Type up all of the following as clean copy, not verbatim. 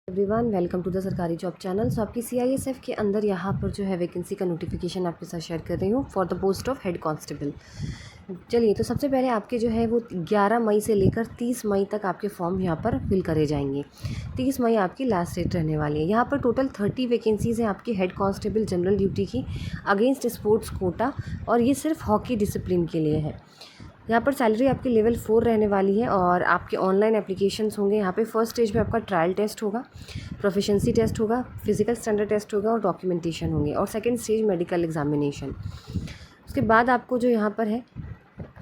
Everyone, welcome to the सरकारी job channel. सो आपकी CISF के अंदर यहाँ पर जो है वैकेंसी का नोटिफिकेशन आपके साथ शेयर कर रही हूँ for the post of head constable. चलिए, तो सबसे पहले आपके जो है वो 11 मई से लेकर 30 मई तक आपके फॉर्म यहाँ पर फिल करे जाएंगे। 30 मई आपकी लास्ट डेट रहने वाली है। यहाँ पर टोटल 30 वैकेंसीज़ हैं आपकी हेड कांस्टेबल जनरल ड्यूटी की अगेंस्ट स्पोर्ट्स कोटा, और ये सिर्फ हॉकी डिसिप्लिन के लिए है। यहाँ पर सैलरी आपकी लेवल 4 रहने वाली है और आपके ऑनलाइन एप्लीकेशंस होंगे। यहाँ पे फर्स्ट स्टेज में आपका ट्रायल टेस्ट होगा, प्रोफिशिएंसी टेस्ट होगा, फिजिकल स्टैंडर्ड टेस्ट होगा और डॉक्यूमेंटेशन होंगे, और सेकंड स्टेज मेडिकल एग्जामिनेशन। उसके बाद आपको जो यहाँ पर है,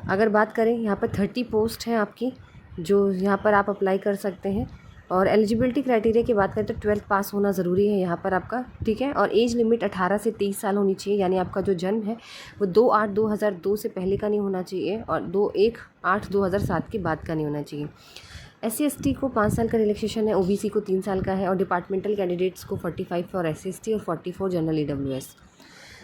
अगर बात करें, यहाँ पर 30 पोस्ट हैं आपकी जो यहाँ पर आप अप्लाई कर सकते हैं। और एलिजिबिलिटी क्राइटेरिया की बात करें तो 12th पास होना ज़रूरी है यहाँ पर आपका, ठीक है। और एज लिमिट 18 से 23 साल होनी चाहिए, यानी आपका जो जन्म है वो 2/8/2002 से पहले का नहीं होना चाहिए और 2/1/8/2007 के बाद का नहीं होना चाहिए। SC/ST को 5 साल का रिलैक्सेशन है, OBC को 3 साल का है, और डिपार्टमेंटल कैंडिडेट्स को 45 फॉर SC/ST और 40 फॉर जनरल EWS।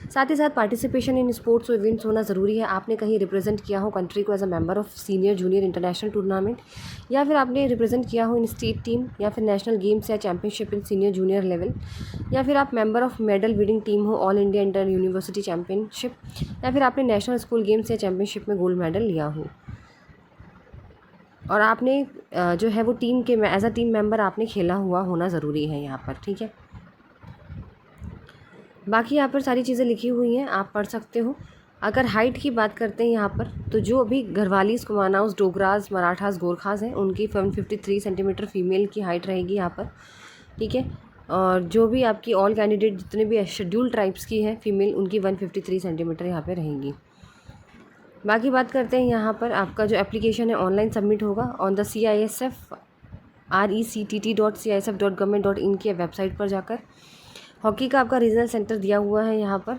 साथ ही साथ पार्टिसिपेशन इन स्पोर्ट्स इवेंट्स होना ज़रूरी है। आपने कहीं रिप्रेजेंट किया हो कंट्री को as a member of senior junior international tournament, या फिर आपने रिप्रेजेंट किया हो इन स्टेट टीम या फिर नेशनल गेम्स या championship in senior junior level, या फिर आप member of medal winning team हो all India inter university championship, या फिर आपने नेशनल स्कूल गेम्स या चैंपियनशिप में गोल्ड मेडल लिया हो, और आपने जो है वो टीम के एज अ टीम मेंबर आपने खेला हुआ होना ज़रूरी है यहाँ पर, ठीक है। बाकी यहाँ पर सारी चीज़ें लिखी हुई हैं, आप पढ़ सकते हो। अगर हाइट की बात करते हैं यहाँ पर, तो जो अभी घरवालीस, कुमाऊँस, डोगरास, मराठास, गोरखास हैं, उनकी 153 सेंटीमीटर फीमेल की हाइट रहेगी यहाँ पर, ठीक है। और जो भी आपकी ऑल कैंडिडेट जितने भी शेड्यूल ट्राइब्स की है फीमेल, उनकी 153 सेंटीमीटर यहाँ पर रहेंगी। बाकी बात करते हैं यहाँ पर, आपका जो एप्लीकेशन है ऑनलाइन सबमिट होगा ऑन द CISF rectt.cisf.government.in की वेबसाइट पर जाकर। हॉकी का आपका रीजनल सेंटर दिया हुआ है यहाँ पर,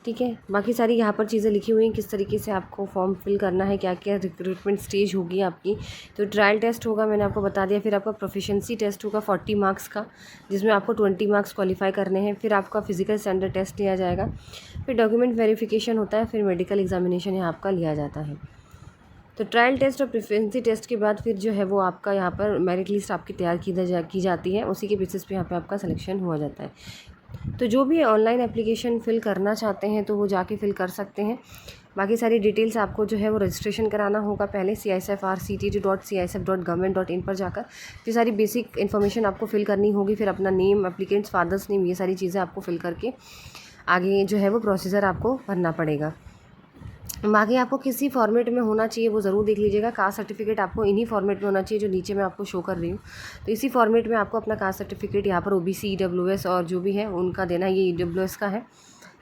ठीक है। बाकी सारी यहाँ पर चीज़ें लिखी हुई हैं किस तरीके से आपको फॉर्म फिल करना है, क्या क्या रिक्रूटमेंट स्टेज होगी आपकी। तो ट्रायल टेस्ट होगा, मैंने आपको बता दिया। फिर आपका प्रोफिशिएंसी टेस्ट होगा 40 मार्क्स का, जिसमें आपको 20 मार्क्स क्वालिफाई करने हैं। फिर आपका फिजिकल स्टैंडर्ड टेस्ट लिया जाएगा, फिर डॉक्यूमेंट वेरिफिकेशन होता है, फिर मेडिकल एग्जामिनेशन यहाँ आपका लिया जाता है। तो ट्रायल टेस्ट और प्रेफरेंसी टेस्ट के बाद फिर जो है वो आपका यहाँ पर मेरिट लिस्ट आपकी तैयार की जाती है, उसी के बेसिस पे यहाँ पे आपका सिलेक्शन हुआ जाता है। तो जो भी ऑनलाइन एप्लीकेशन फ़िल करना चाहते हैं तो वो जाके फ़िल कर सकते हैं। बाकी सारी डिटेल्स आपको जो है वो रजिस्ट्रेशन कराना होगा पहले CISF rectt.cisf.government.in पर जाकर। फिर सारी बेसिक इन्फॉर्मेशन आपको फ़िल करनी होगी, फिर अपना नेम, एप्लीकेंट्स फादर्स नेम, ये सारी चीज़ें आपको फ़िल करके आगे जो है वो प्रोसीजर आपको भरना पड़ेगा। बाकी आपको किसी फॉर्मेट में होना चाहिए वो ज़रूर देख लीजिएगा। कास्ट सर्टिफिकेट आपको इन्हीं फॉर्मेट में होना चाहिए जो नीचे मैं आपको शो कर रही हूँ। तो इसी फॉर्मेट में आपको अपना कास्ट सर्टिफिकेट यहाँ पर OBC, EWS और जो भी है उनका देना। ये EWS का है,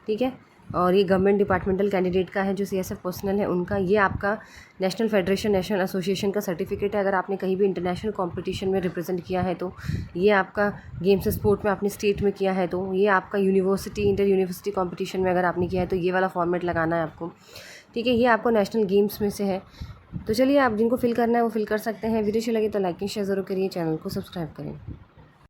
ठीक है, और ये गवर्नमेंट डिपार्टमेंटल कैंडिडेट का है। जो CSF पर्सनल है उनका, ये आपका नेशनल फेडरेशन, नेशनल एसोसिएशन का सर्टिफिकेट है। अगर आपने कहीं भी इंटरनेशनल कंपटीशन में रिप्रेजेंट किया है तो ये आपका, गेम्स स्पोर्ट में आपने स्टेट में किया है तो ये आपका, यूनिवर्सिटी, इंटर यूनिवर्सिटी कंपटीशन में अगर आपने किया है तो ये वाला फॉर्मेट लगाना है आपको, ठीक है। ये आपको नेशनल गेम्स में से है। तो चलिए, आप जिनको फिल करना है वो फिल कर सकते हैं। वीडियो अच्छी लगे तो लाइक एंड शेयर ज़रूर करिए, चैनल को सब्सक्राइब करें।